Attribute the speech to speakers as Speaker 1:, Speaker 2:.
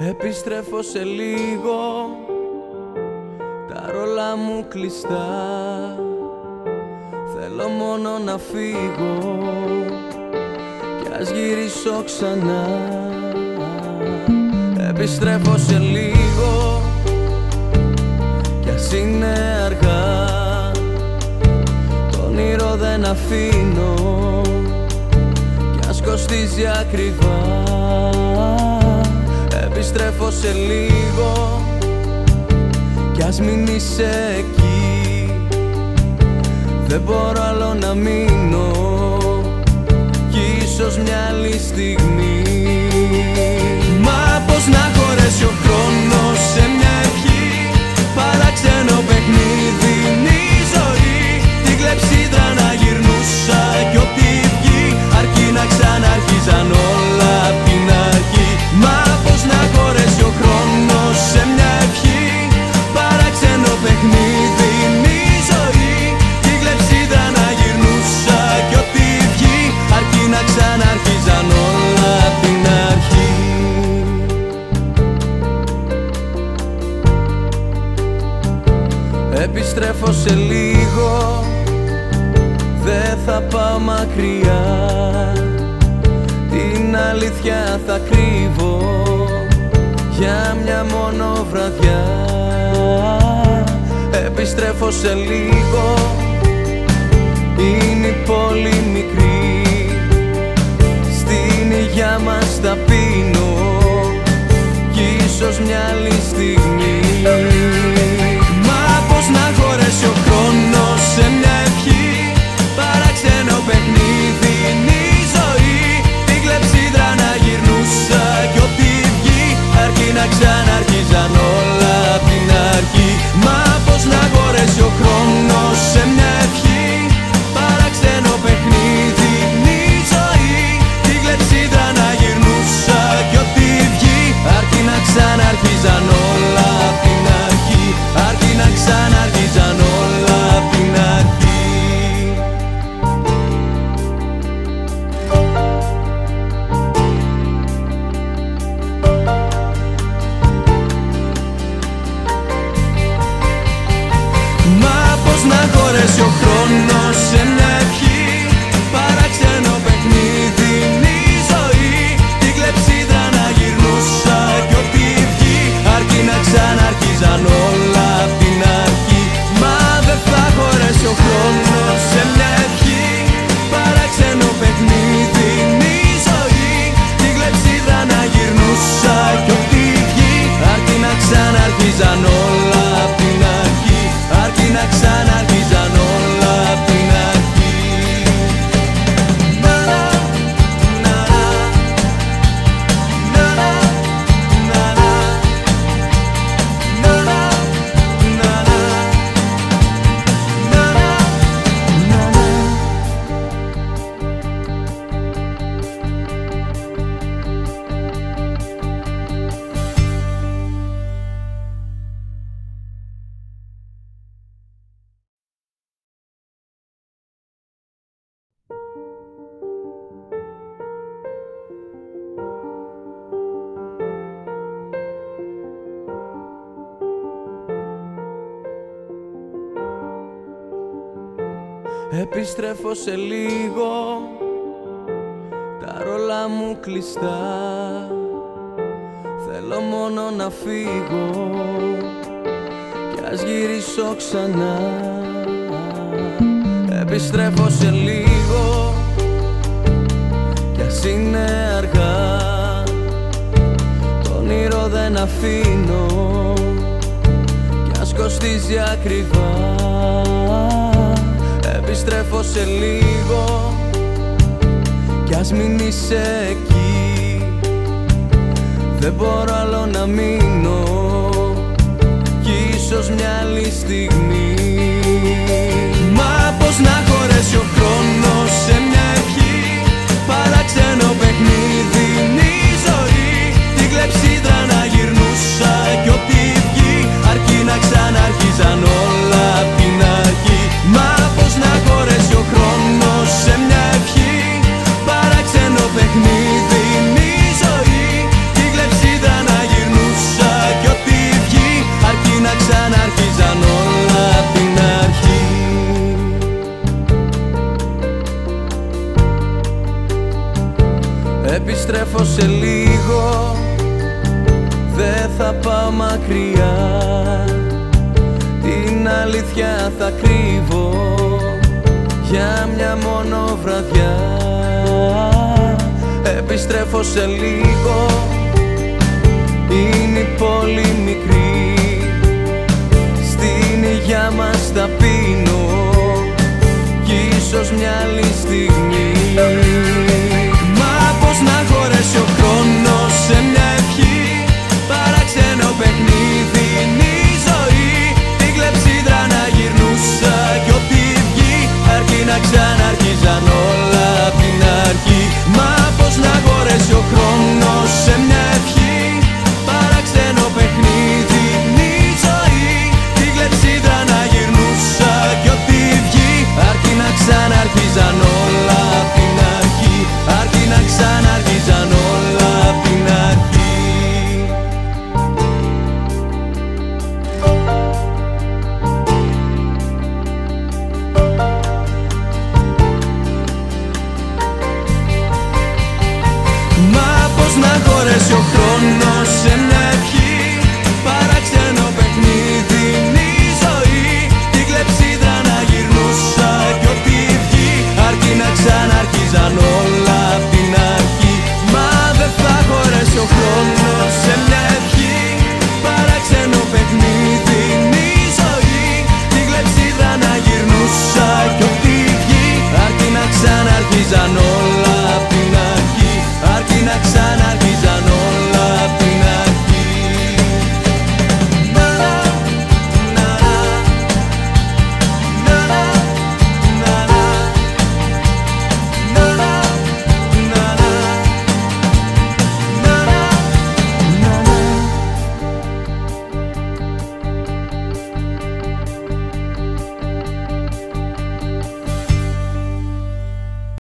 Speaker 1: Επιστρέφω σε λίγο, τα ρόλα μου κλειστά. Θέλω μόνο να φύγω κι ας γυρίσω ξανά. Επιστρέφω σε λίγο κι ας είναι αργά. Το όνειρο δεν αφήνω κι ας κοστίζει ακριβά. Επιστρέφω σε λίγο κι ας μην είσαι εκεί. Δεν μπορώ άλλο να μείνω κι ίσως μια άλλη στιγμή. Μα πώς να χωρέσει ο χρόνος σε μια ευχή, παράξενο παιχνίδι είναι η ζωή. Την κλεψίδρα να γυρνούσα κι ό,τι βγει, αρκεί να ξαναρχίζαν όλα απ' την αρχή. Μα πώς να χωρέσει ο χρόνος σε μια ευχή, παράξενο παιχνίδι είναι η ζωή. Την κλεψίδρα να γυρνούσα κι ό,τι βγει, αρκεί να ξαναρχίζαν όλα απ' την αρχή. Επιστρέφω σε λίγο, δεν θα πάω μακριά. Την αλήθεια θα κρύβω για μια μόνο βραδιά. Επιστρέφω σε λίγο, είναι η πόλη μικρή. Στην υγειά μας τα πίνω κι ίσως μια άλλη στιγμή. Μα πώς να χωρέσει ο χρόνος σε μια ευχή, παράξενο παιχνίδι είναι η ζωή. Την κλεψίδρα να γυρνούσα κι ό,τι βγει, αρκεί να ξαναρχίζαν όλα απ' την αρχή. Μα πώς να χωρέσει ο χρόνος σε μια ευχή, παράξενο παιχνίδι είναι η ζωή. Την κλεψίδρα να γυρνούσα κι ό,τι βγει, αρκεί να ξαναρχίζαν όλα απ' την αρχή. Αρκεί να ξαναρχίζαν όλα απ' την αρχή. Μα πώς να χωρέσει ο χρόνος σε μια ευχή, παράξενο παιχνίδι είναι η ζωή. Την κλεψίδρα να γυρνούσα κι ό,τι βγει, αρκεί να ξαναρχίζαν όλα απ' την αρχή. Μα δεν θα χωρέσει ο χρόνος σε μια ευχή, παράξενο παιχνίδι είναι η ζωή. Την κλεψίδρα να γυρνούσα κι ό,τι βγει, αρκεί να ξαναρχίζαν όλα απ' την αρχή. Αρκεί να ξαναρχίζαν όλα απ' την αρχή. Επιστρέφω σε λίγο, τα ρόλα μου κλειστά. Θέλω μόνο να φύγω κι ας γυρίσω ξανά. Επιστρέφω σε λίγο κι ας είναι αργά. Το όνειρο δεν αφήνω κι ας κοστίζει ακριβά. Επιστρέφω σε λίγο κι ας μην είσαι εκεί. Δεν μπορώ άλλο να μείνω κι ίσως μια άλλη στιγμή. Μα πώς να χωρέσει ο χρόνος σε μια ευχή, παράξενο παιχνίδι είναι η ζωή. Την κλεψίδρα να γυρνούσα κι ό,τι βγει, αρκεί να ξαναρχίζαν όλα απ' την αρχή. Μα πώς να χωρέσει ο χρόνος σε μια ευχή, παράξενο παιχνίδι είναι η ζωή. Την κλεψίδρα να γυρνούσα πάω μακριά, την αλήθεια θα κρύβω για μια μόνο βραδιά. Επιστρέφω σε λίγο, είναι η πόλη